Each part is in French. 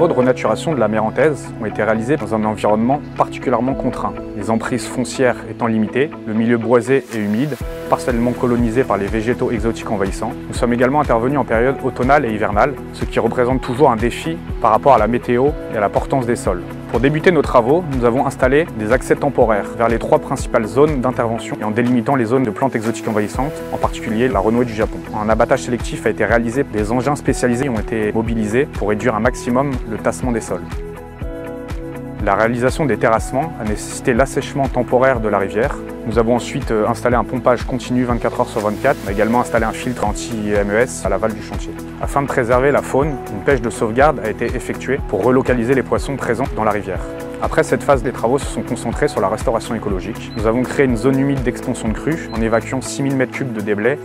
travaux de renaturation de la Mérantaise ont été réalisés dans un environnement particulièrement contraint. Les emprises foncières étant limitées, le milieu boisé et humide, partiellement colonisé par les végétaux exotiques envahissants. Nous sommes également intervenus en période automnale et hivernale, ce qui représente toujours un défi par rapport à la météo et à la portance des sols. Pour débuter nos travaux, nous avons installé des accès temporaires vers les 3 principales zones d'intervention et en délimitant les zones de plantes exotiques envahissantes, en particulier la renouée du Japon. Un abattage sélectif a été réalisé, des engins spécialisés ont été mobilisés pour réduire un maximum le tassement des sols. La réalisation des terrassements a nécessité l'assèchement temporaire de la rivière. Nous avons ensuite installé un pompage continu 24 heures sur 24, mais également installé un filtre anti-MES à l'aval du chantier. Afin de préserver la faune, une pêche de sauvegarde a été effectuée pour relocaliser les poissons présents dans la rivière. Après cette phase, les travaux se sont concentrés sur la restauration écologique. Nous avons créé une zone humide d'extension de crues en évacuant 6000 m3 de déblais.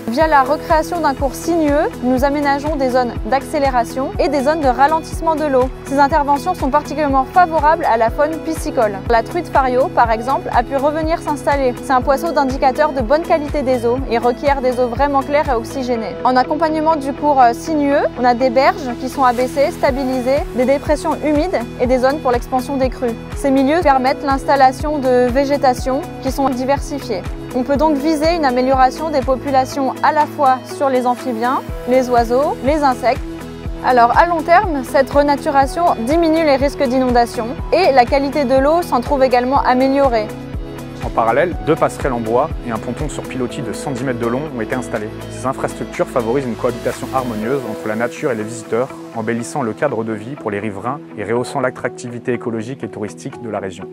Via la recréation d'un cours sinueux, nous aménageons des zones d'accélération et des zones de ralentissement de l'eau. Ces interventions sont particulièrement favorables à la faune piscicole. La truite fario, par exemple, a pu revenir s'installer. C'est un poisson d'indicateur de bonne qualité des eaux et requiert des eaux vraiment claires et oxygénées. En accompagnement du cours sinueux, on a des berges qui sont abaissées, stabilisées, des dépressions humides et des zones pour l'expansion des crues. Ces milieux permettent l'installation de végétation qui sont diversifiées. On peut donc viser une amélioration des populations à la fois sur les amphibiens, les oiseaux, les insectes. Alors à long terme, cette renaturation diminue les risques d'inondation et la qualité de l'eau s'en trouve également améliorée. En parallèle, 2 passerelles en bois et un ponton sur pilotis de 110 mètres de long ont été installés. Ces infrastructures favorisent une cohabitation harmonieuse entre la nature et les visiteurs, embellissant le cadre de vie pour les riverains et rehaussant l'attractivité écologique et touristique de la région.